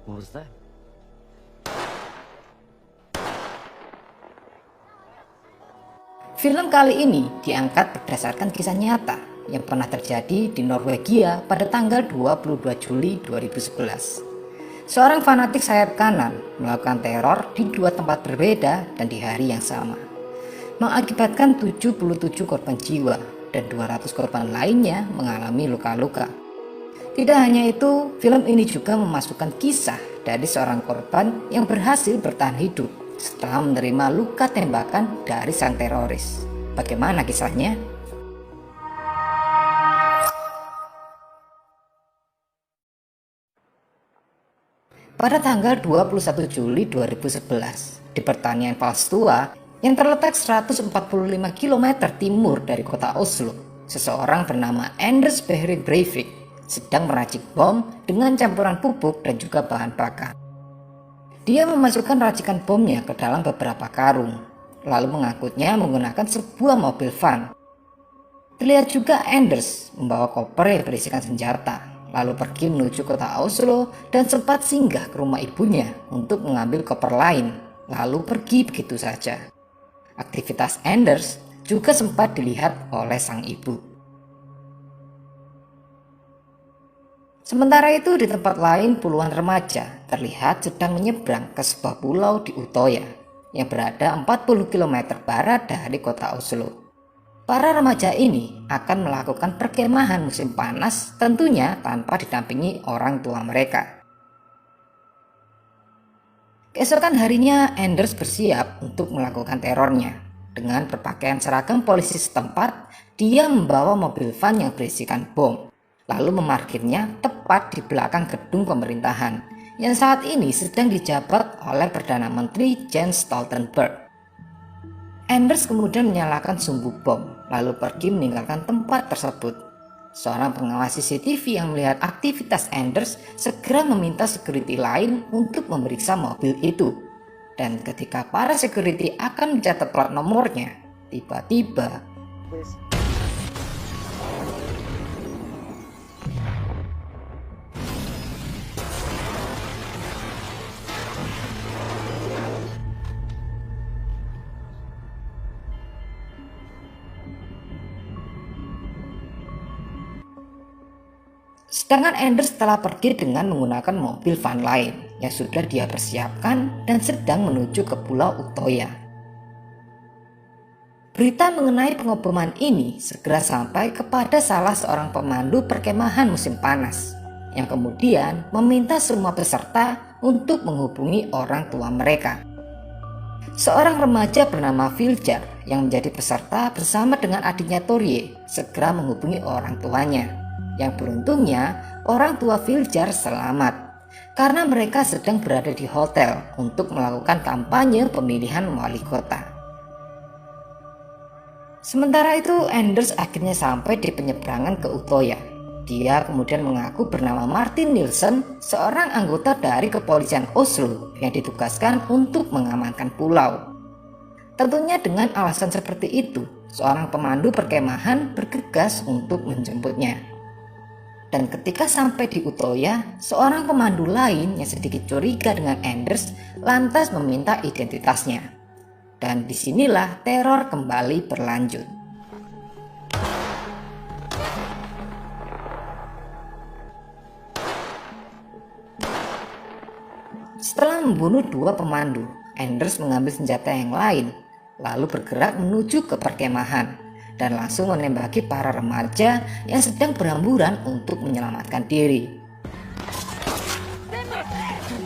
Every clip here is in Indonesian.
What was that? Film kali ini diangkat berdasarkan kisah nyata yang pernah terjadi di Norwegia pada tanggal 22 Juli 2011. Seorang fanatik sayap kanan melakukan teror di dua tempat berbeda dan di hari yang sama, mengakibatkan 77 korban jiwa dan 200 korban lainnya mengalami luka-luka. Tidak hanya itu, film ini juga memasukkan kisah dari seorang korban yang berhasil bertahan hidup setelah menerima luka tembakan dari sang teroris. Bagaimana kisahnya? Pada tanggal 21 Juli 2011, di pertanian Palstua yang terletak 145 km timur dari kota Oslo, seseorang bernama Anders Behring Breivik sedang meracik bom dengan campuran pupuk dan juga bahan bakar. Dia memasukkan racikan bomnya ke dalam beberapa karung, lalu mengangkutnya menggunakan sebuah mobil van. Terlihat juga Anders membawa koper yang berisikan senjata, lalu pergi menuju kota Oslo dan sempat singgah ke rumah ibunya untuk mengambil koper lain, lalu pergi begitu saja. Aktivitas Anders juga sempat dilihat oleh sang ibu. Sementara itu di tempat lain puluhan remaja terlihat sedang menyeberang ke sebuah pulau di Utoya yang berada 40 km barat dari kota Oslo. Para remaja ini akan melakukan perkemahan musim panas, tentunya tanpa didampingi orang tua mereka. Keesokan harinya Anders bersiap untuk melakukan terornya. Dengan berpakaian seragam polisi setempat, dia membawa mobil van yang berisikan bom, lalu memarkirnya tepat di belakang gedung pemerintahan yang saat ini sedang dijabat oleh Perdana Menteri Jens Stoltenberg. Anders kemudian menyalakan sumbu bom, lalu pergi meninggalkan tempat tersebut. Seorang pengawas CCTV yang melihat aktivitas Anders segera meminta security lain untuk memeriksa mobil itu. Dan ketika para security akan mencatat plat nomornya, tiba-tiba sedangkan Anders telah pergi dengan menggunakan mobil van lain yang sudah dia persiapkan dan sedang menuju ke Pulau Utoya. Berita mengenai pengeboman ini segera sampai kepada salah seorang pemandu perkemahan musim panas yang kemudian meminta semua peserta untuk menghubungi orang tua mereka. Seorang remaja bernama Viljar yang menjadi peserta bersama dengan adiknya Torje segera menghubungi orang tuanya. Yang beruntungnya orang tua Viljar selamat karena mereka sedang berada di hotel untuk melakukan kampanye pemilihan wali kota. Sementara itu Anders akhirnya sampai di penyeberangan ke Utoya. Dia kemudian mengaku bernama Martin Nilsson, seorang anggota dari kepolisian Oslo yang ditugaskan untuk mengamankan pulau. Tentunya dengan alasan seperti itu, seorang pemandu perkemahan bergegas untuk menjemputnya. Dan ketika sampai di Utoya, seorang pemandu lain yang sedikit curiga dengan Anders lantas meminta identitasnya. Dan disinilah teror kembali berlanjut. Setelah membunuh dua pemandu, Anders mengambil senjata yang lain, lalu bergerak menuju ke perkemahan dan langsung menembaki para remaja yang sedang berhamburan untuk menyelamatkan diri.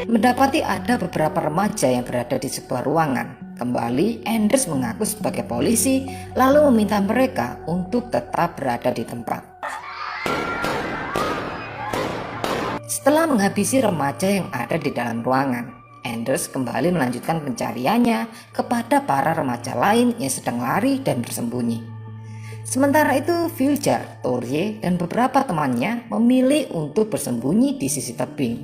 Mendapati ada beberapa remaja yang berada di sebuah ruangan, kembali Anders mengaku sebagai polisi lalu meminta mereka untuk tetap berada di tempat. Setelah menghabisi remaja yang ada di dalam ruangan, Anders kembali melanjutkan pencariannya kepada para remaja lain yang sedang lari dan bersembunyi. Sementara itu Viljar, Torje, dan beberapa temannya memilih untuk bersembunyi di sisi tebing.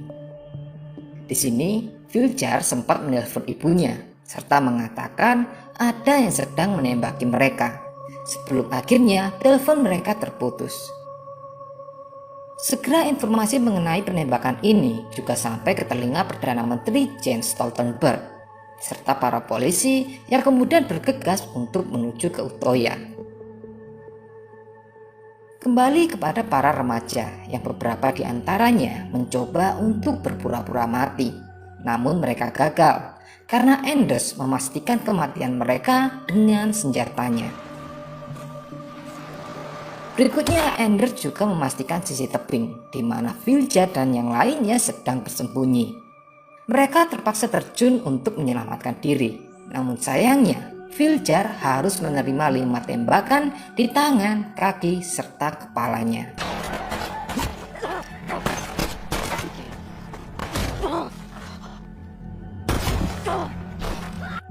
Di sini Viljar sempat menelpon ibunya serta mengatakan ada yang sedang menembaki mereka. Sebelum akhirnya telepon mereka terputus. Segera informasi mengenai penembakan ini juga sampai ke telinga Perdana Menteri Jens Stoltenberg serta para polisi yang kemudian bergegas untuk menuju ke Utoya. Kembali kepada para remaja yang beberapa di antaranya mencoba untuk berpura-pura mati, namun mereka gagal karena Anders memastikan kematian mereka dengan senjatanya. Berikutnya, Anders juga memastikan sisi tebing di mana Vilja dan yang lainnya sedang bersembunyi. Mereka terpaksa terjun untuk menyelamatkan diri. Namun sayangnya, Viljar harus menerima 5 tembakan di tangan, kaki, serta kepalanya.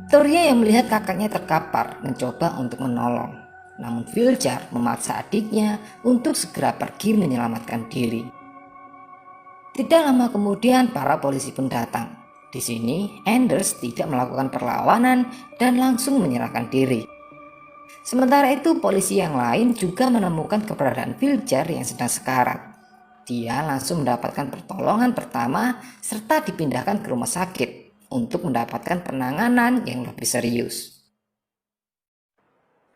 Torje yang melihat kakaknya terkapar mencoba untuk menolong. Namun Viljar memaksa adiknya untuk segera pergi menyelamatkan diri. Tidak lama kemudian para polisi pun datang. Di sini Anders tidak melakukan perlawanan dan langsung menyerahkan diri. Sementara itu polisi yang lain juga menemukan keberadaan Viljar yang sedang sekarat. Dia langsung mendapatkan pertolongan pertama serta dipindahkan ke rumah sakit untuk mendapatkan penanganan yang lebih serius.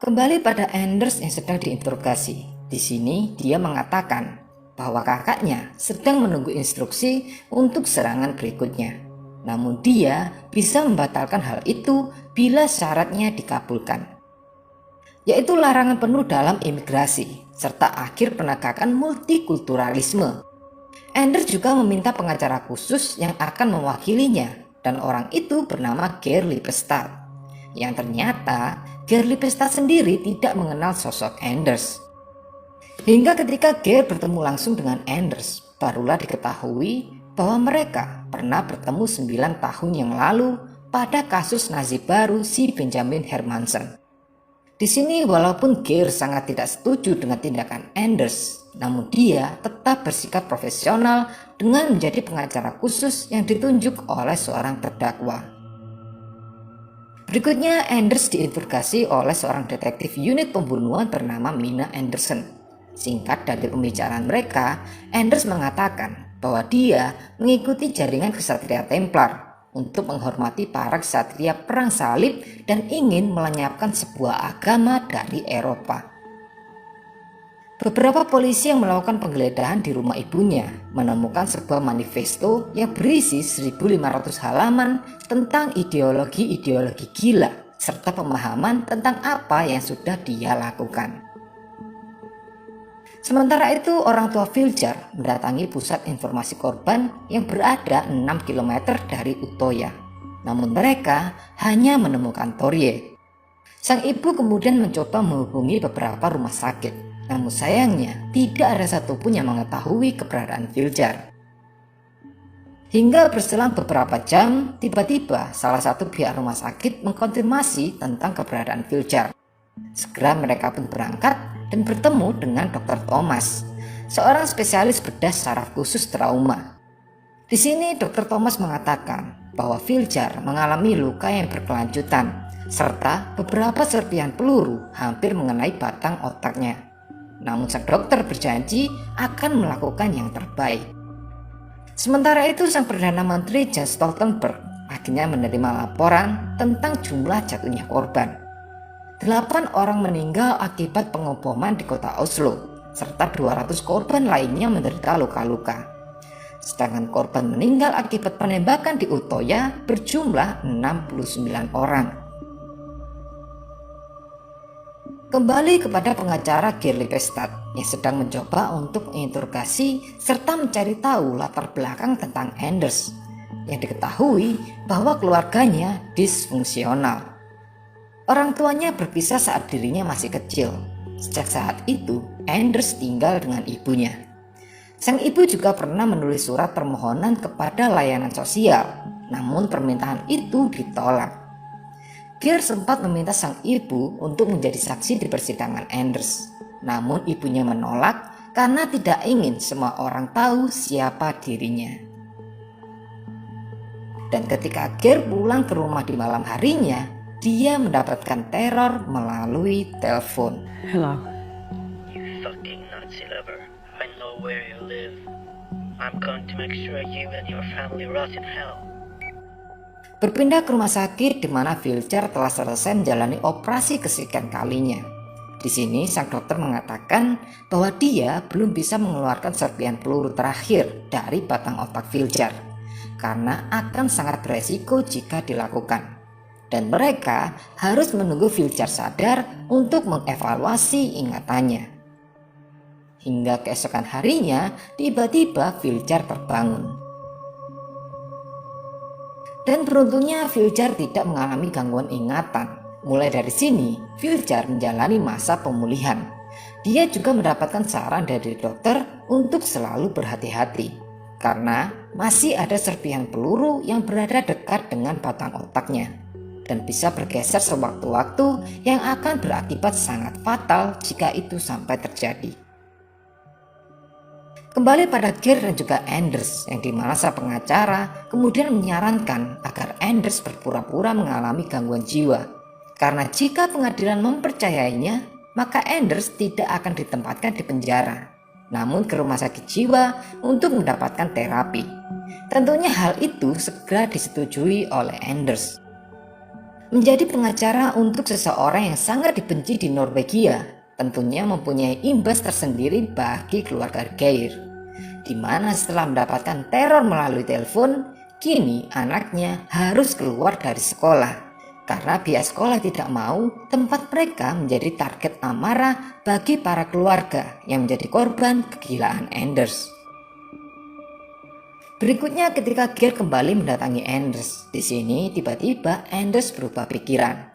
Kembali pada Anders yang sedang diinterogasi. Di sini dia mengatakan bahwa kakaknya sedang menunggu instruksi untuk serangan berikutnya. Namun dia bisa membatalkan hal itu bila syaratnya dikabulkan, yaitu larangan penuh dalam imigrasi serta akhir penegakan multikulturalisme. Anders juga meminta pengacara khusus yang akan mewakilinya, dan orang itu bernama Geir Lippestad. Yang ternyata Geir Lippestad sendiri tidak mengenal sosok Anders. Hingga ketika Geir bertemu langsung dengan Anders, barulah diketahui bahwa mereka pernah bertemu 9 tahun yang lalu pada kasus Nazi baru si Benjamin Hermansen. Di sini walaupun Geir sangat tidak setuju dengan tindakan Anders, namun dia tetap bersikap profesional dengan menjadi pengacara khusus yang ditunjuk oleh seorang terdakwa. Berikutnya Anders diinterogasi oleh seorang detektif unit pembunuhan bernama Mina Anderson. Singkat dari pembicaraan mereka, Anders mengatakan bahwa dia mengikuti jaringan Ksatria Templar untuk menghormati para ksatria perang salib dan ingin melenyapkan sebuah agama dari Eropa. Beberapa polisi yang melakukan penggeledahan di rumah ibunya menemukan sebuah manifesto yang berisi 1.500 halaman tentang ideologi-ideologi gila serta pemahaman tentang apa yang sudah dia lakukan. Sementara itu, orang tua Viljar mendatangi pusat informasi korban yang berada 6 km dari Utoya. Namun mereka hanya menemukan Torje. Sang ibu kemudian mencoba menghubungi beberapa rumah sakit. Namun sayangnya tidak ada satupun yang mengetahui keberadaan Viljar. Hingga berselang beberapa jam, tiba-tiba salah satu pihak rumah sakit mengkonfirmasi tentang keberadaan Viljar. Segera mereka pun berangkat dan bertemu dengan Dr. Thomas, seorang spesialis bedah saraf khusus trauma. Di sini Dr. Thomas mengatakan bahwa Viljar mengalami luka yang berkelanjutan serta beberapa serpihan peluru hampir mengenai batang otaknya. Namun sang dokter berjanji akan melakukan yang terbaik. Sementara itu sang Perdana Menteri Jens Stoltenberg akhirnya menerima laporan tentang jumlah jatuhnya korban. 8 orang meninggal akibat pengeboman di kota Oslo, serta 200 korban lainnya menderita luka-luka. Sedangkan korban meninggal akibat penembakan di Utoya berjumlah 69 orang. Kembali kepada pengacara Geir Lippestad yang sedang mencoba untuk menginterogasi serta mencari tahu latar belakang tentang Anders, yang diketahui bahwa keluarganya disfungsional. Orang tuanya berpisah saat dirinya masih kecil. Sejak saat itu, Anders tinggal dengan ibunya. Sang ibu juga pernah menulis surat permohonan kepada layanan sosial, namun permintaan itu ditolak. Geir sempat meminta sang ibu untuk menjadi saksi di persidangan Anders. Namun ibunya menolak karena tidak ingin semua orang tahu siapa dirinya. Dan ketika Geir pulang ke rumah di malam harinya, dia mendapatkan teror melalui telepon. Hello. You fucking Nazi lover. I know where you live. I'm going to make sure you and your family rot in hell. Berpindah ke rumah sakit di mana Filcher telah selesai menjalani operasi kesekian kalinya. Di sini sang dokter mengatakan bahwa dia belum bisa mengeluarkan serpihan peluru terakhir dari batang otak Filcher karena akan sangat beresiko jika dilakukan. Dan mereka harus menunggu Filcher sadar untuk mengevaluasi ingatannya. Hingga keesokan harinya, tiba-tiba Filcher terbangun. Dan beruntungnya Filcher tidak mengalami gangguan ingatan. Mulai dari sini, Filcher menjalani masa pemulihan. Dia juga mendapatkan saran dari dokter untuk selalu berhati-hati, karena masih ada serpihan peluru yang berada dekat dengan batang otaknya, dan bisa bergeser sewaktu-waktu yang akan berakibat sangat fatal jika itu sampai terjadi. Kembali pada Gere dan juga Anders, yang dimana sang pengacara kemudian menyarankan agar Anders berpura-pura mengalami gangguan jiwa, karena jika pengadilan mempercayainya, maka Anders tidak akan ditempatkan di penjara, namun ke rumah sakit jiwa untuk mendapatkan terapi. Tentunya hal itu segera disetujui oleh Anders. Menjadi pengacara untuk seseorang yang sangat dibenci di Norwegia tentunya mempunyai imbas tersendiri bagi keluarga Geir, di mana setelah mendapatkan teror melalui telepon, kini anaknya harus keluar dari sekolah karena pihak sekolah tidak mau tempat mereka menjadi target amarah bagi para keluarga yang menjadi korban kegilaan Anders. Berikutnya ketika Gere kembali mendatangi Anders, di sini tiba-tiba Anders berubah pikiran.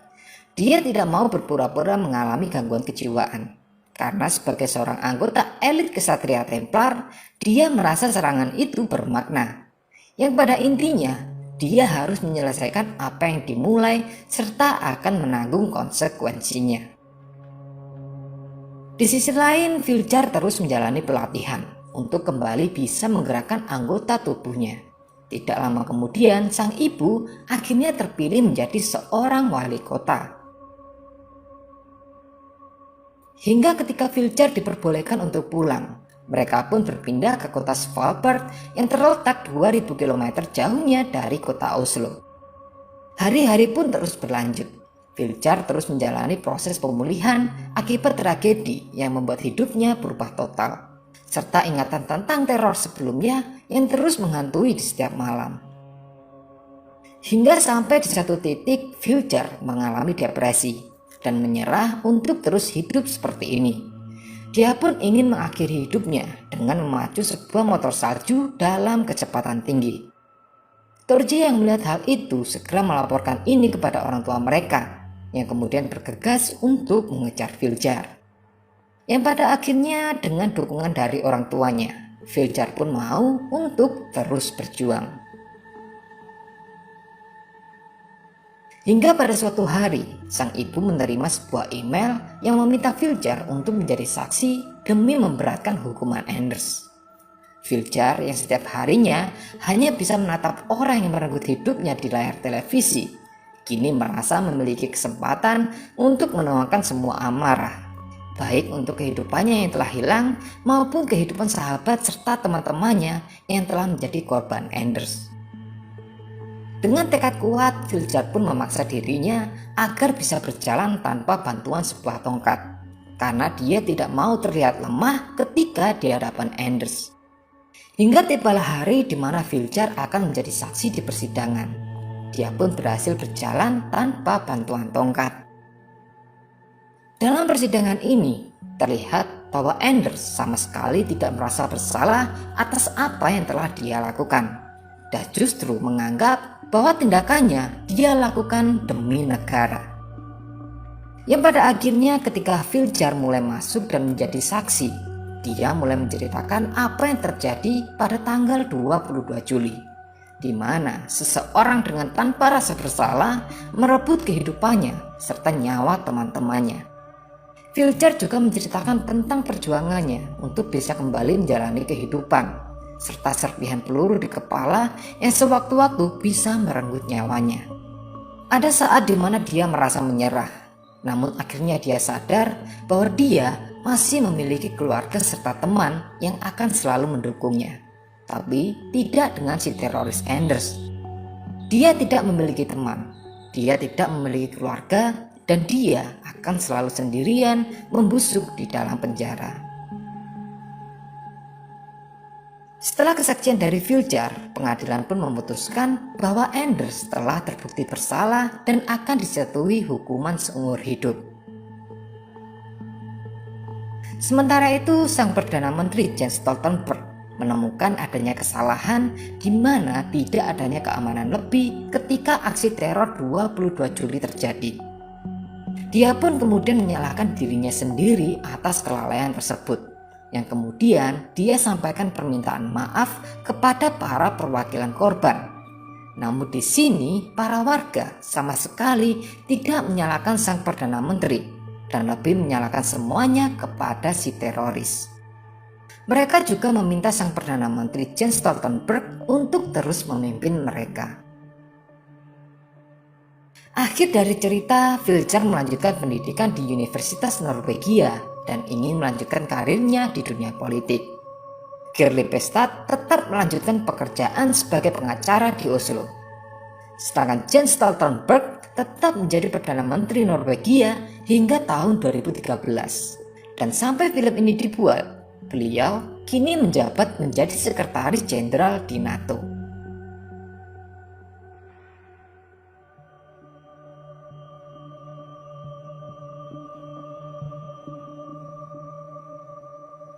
Dia tidak mau berpura-pura mengalami gangguan kejiwaan, karena sebagai seorang anggota elit kesatria Templar, dia merasa serangan itu bermakna, yang pada intinya dia harus menyelesaikan apa yang dimulai serta akan menanggung konsekuensinya. Di sisi lain, Filcher terus menjalani pelatihan untuk kembali bisa menggerakkan anggota tubuhnya. Tidak lama kemudian, sang ibu akhirnya terpilih menjadi seorang wali kota. Hingga ketika Filcher diperbolehkan untuk pulang, mereka pun berpindah ke kota Svalbard yang terletak 2000 km jauhnya dari kota Oslo. Hari-hari pun terus berlanjut. Filcher terus menjalani proses pemulihan akibat tragedi yang membuat hidupnya berubah total, serta ingatan tentang teror sebelumnya yang terus menghantui di setiap malam. Hingga sampai di satu titik Filcher mengalami depresi dan menyerah untuk terus hidup seperti ini. Dia pun ingin mengakhiri hidupnya dengan memacu sebuah motor salju dalam kecepatan tinggi. Torji yang melihat hal itu segera melaporkan ini kepada orang tua mereka, yang kemudian bergegas untuk mengejar Filcher. Yang pada akhirnya dengan dukungan dari orang tuanya, Filcher pun mau untuk terus berjuang. Hingga pada suatu hari, sang ibu menerima sebuah email yang meminta Filcher untuk menjadi saksi demi memberatkan hukuman Anders. Filcher yang setiap harinya hanya bisa menatap orang yang merenggut hidupnya di layar televisi, kini merasa memiliki kesempatan untuk menuangkan semua amarah, baik untuk kehidupannya yang telah hilang maupun kehidupan sahabat serta teman-temannya yang telah menjadi korban Anders. Dengan tekad kuat, Filcher pun memaksa dirinya agar bisa berjalan tanpa bantuan sebuah tongkat, karena dia tidak mau terlihat lemah ketika di hadapan Anders. Hingga tibalah hari di mana Filcher akan menjadi saksi di persidangan. Dia pun berhasil berjalan tanpa bantuan tongkat. Dalam persidangan ini, terlihat bahwa Anders sama sekali tidak merasa bersalah atas apa yang telah dia lakukan, dan justru menganggap bahwa tindakannya dia lakukan demi negara. Yang pada akhirnya ketika Filcher mulai masuk dan menjadi saksi, dia mulai menceritakan apa yang terjadi pada tanggal 22 Juli, di mana seseorang dengan tanpa rasa bersalah merebut kehidupannya serta nyawa teman-temannya. Filcher juga menceritakan tentang perjuangannya untuk bisa kembali menjalani kehidupan, serta serpihan peluru di kepala yang sewaktu-waktu bisa merenggut nyawanya. Ada saat di mana dia merasa menyerah, namun akhirnya dia sadar bahwa dia masih memiliki keluarga serta teman yang akan selalu mendukungnya. tapi tidak dengan si teroris Anders. Dia tidak memiliki teman, dia tidak memiliki keluarga, dan dia akan selalu sendirian membusuk di dalam penjara. Setelah kesaksian dari Filjar, pengadilan pun memutuskan bahwa Anders telah terbukti bersalah dan akan dijatuhi hukuman seumur hidup. Sementara itu, sang Perdana Menteri Jens Stoltenberg menemukan adanya kesalahan di mana tidak adanya keamanan lebih ketika aksi teror 22 Juli terjadi. Dia pun kemudian menyalahkan dirinya sendiri atas kelalaian tersebut, yang kemudian dia sampaikan permintaan maaf kepada para perwakilan korban. Namun di sini para warga sama sekali tidak menyalahkan sang Perdana Menteri dan lebih menyalahkan semuanya kepada si teroris. Mereka juga meminta sang Perdana Menteri Jens Stoltenberg untuk terus memimpin mereka. Akhir dari cerita, Filjar melanjutkan pendidikan di Universitas Norwegia dan ingin melanjutkan karirnya di dunia politik. Geir Lippestad tetap melanjutkan pekerjaan sebagai pengacara di Oslo. Sedangkan Jens Stoltenberg tetap menjadi Perdana Menteri Norwegia hingga tahun 2013. Dan sampai film ini dibuat, beliau kini menjabat menjadi Sekretaris Jenderal di NATO.